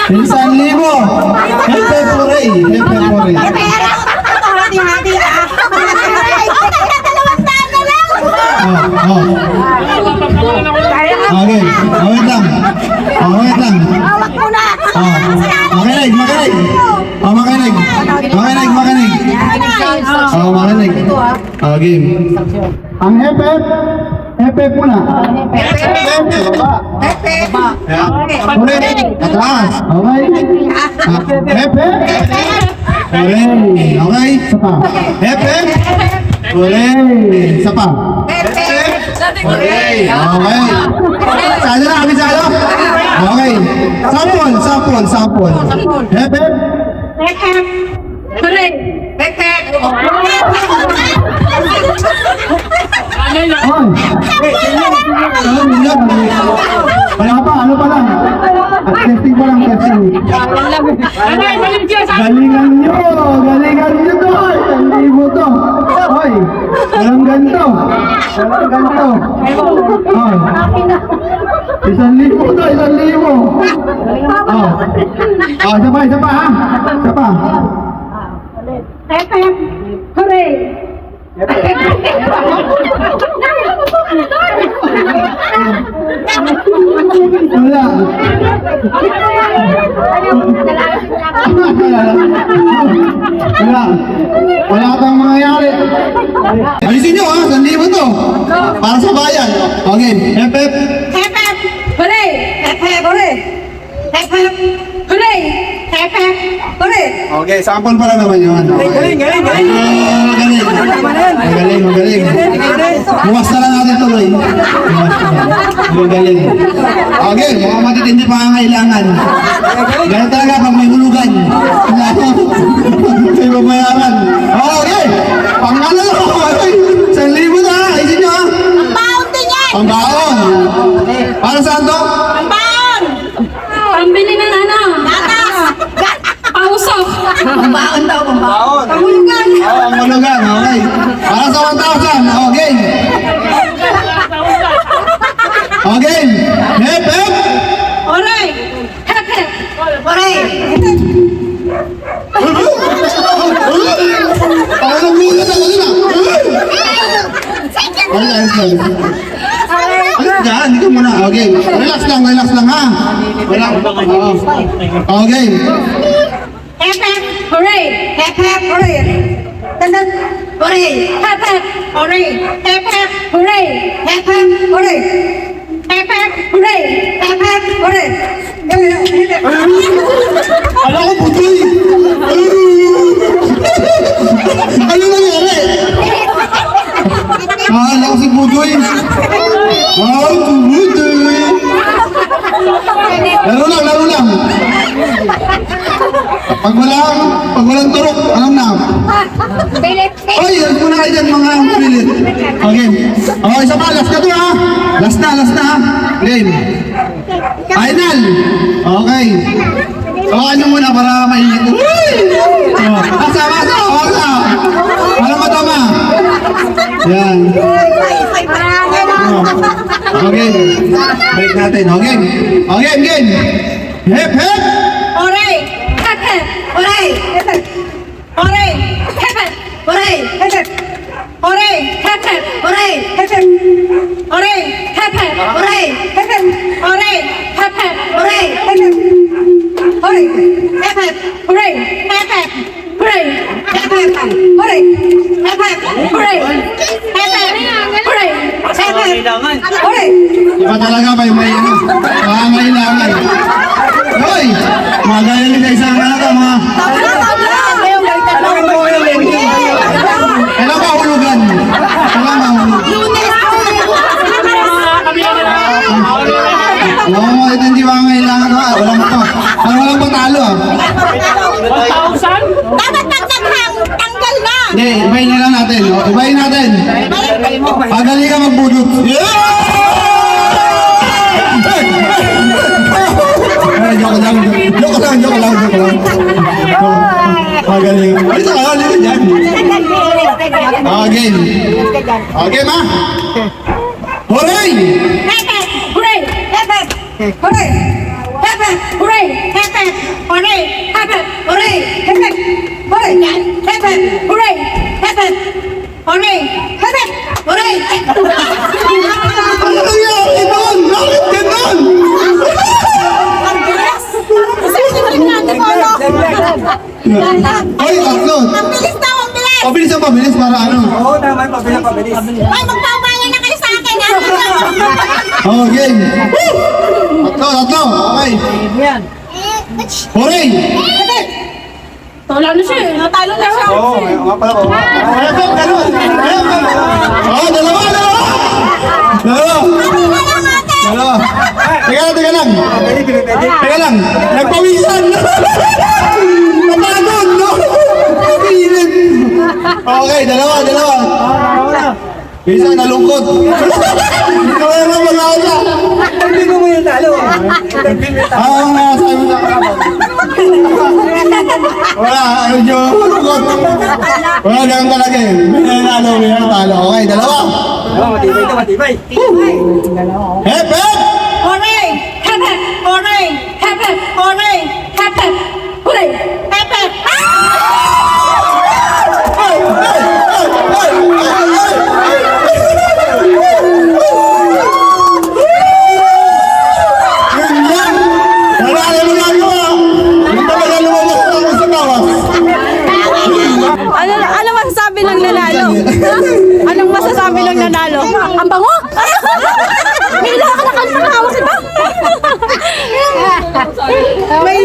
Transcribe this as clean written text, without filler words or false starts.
1,000. Hepe Puray. Hepe Puray. Hati-hati ah. Okay. Wait lang. Wait lang. Hawak mo na. Makinig. Makinig. Makinig. Game. Ang hepe. Hepe muna. Hepe. Baba. Puray. Ataas. Okay. Hepe. Puray. Okay. Isa pa. Hepe. Puray. Isa pa. Okay. Sado na kami sado. Okay. Sampol. Hepe. Hooray! Wala pa, ano pa lang? At testing pa lang, testing. Galingan nyo to! 1,000 to! Hoy! Walang ganito! Hoy! 1,000 to, 1,000! Isa pa ha? Isa pa! Hooray! Wala! Wala kang mangyayari. Alisin nyo ha, 1,000 to. Para sa bayan. Okay, hep. Hooray! Hooray! Hooray! Hooray! Okay, sample pa lang naman yun. Okay. Magaling. Bukas na lang natin tuloy. Magaling. Okay, mukhang matitindi pa ang kailangan. Ganun talaga pag may hulugan. May babayaran. Okay, pangalo. 1,000 na. Isin nyo ha. Pambaon din yan! Pambaon. Para saan to? Pambaon! Pambili ng ano? Gatas! Pausok. Pambaon daw, pambaon. Pamulugan. Ang hulugan, okay. Para sa 1,000. Okay. Okay. Hep. Hooray! Hooray! Ako nang mulat ako din ah. Diyan, dito muna. Okay. Relax lang ha. Wala. Okay. Hooray! Hooray! Tandan! Hooray! Hooray! Hooray! Hooray! Hooray! Hooray! Ala ko putoy. Ano nangyari? Ala ko si Putoy. Wow, Putoy. Laro lang. Pag walang turok, alam na. Oy, yan muna kayo dyan mga kulilit. Okay. Okay, isa pa. Last na to ha. Last na ha. Game. Final. Okay. Hawakan nyo muna para mainit. Basa. Para matama. Yan. Okay. Break natin. Okay. Game. Hep. Hooray! Hooray! Hooray! Hooray! Hooray! Hooray! Hooray! Hooray! Hooray! Hooray! Hooray! Hooray! Iba talaga ba yung may ano? Kailangan. Hoy! Magaling ka isang mga mga. Kailan ba hulugan? Oo, hindi ba kailangan ka? Walang patalo ah. 1,000? Dapat tanggal na! Hindi, ibayin na lang natin. Ibayin natin. Pagaling ka magbudot. Joke lang. Pagaling. Ito ka, halika dyan. Okay, ma. Hooray! Hooray! Hooray! Hooray! Hooray! Heaven! Hooray! Heaven! Hooray! Ano nangyari doon? Bakit ganun? Ang bilis! Saan yung natin mo, no? Ay, tatlo. Ang bilis daw, ang bilis! Pabilis ang pabilis para ano? Oo, tama yung pabilis. Ay, magpapayan na kayo sa akin, ha? Oh, game. Tatlo. Okay. Hooray! Wala na siya eh. Natalo na siya. Oo, nga pala. Ayun, ganun. Oh, dalawa. Teka lang. Teka lang. Nagpawisan. Napagod, no? Pilit. Okay, dalawa. Isa nalungkot. Ikaw na mag-aula. Hindi mo mo yung talo. Ang nasabi na wala, medyo malungkot. Wala, ganun talaga eh. May nanalo. Okay, dalawa. Oo, matibay. Hep! Hooray! Heaven! Hooray! Heaven! Hooray! Heaven! Hooray! Heaven! Yun yan! Wala na magagawa! Hindi talaga lumabas ako sa tawas. Ano masasabi ng nanalo? Anong masasabi ng nanalo? Ang bango! May ilaha ka na kanina, hawak ito! May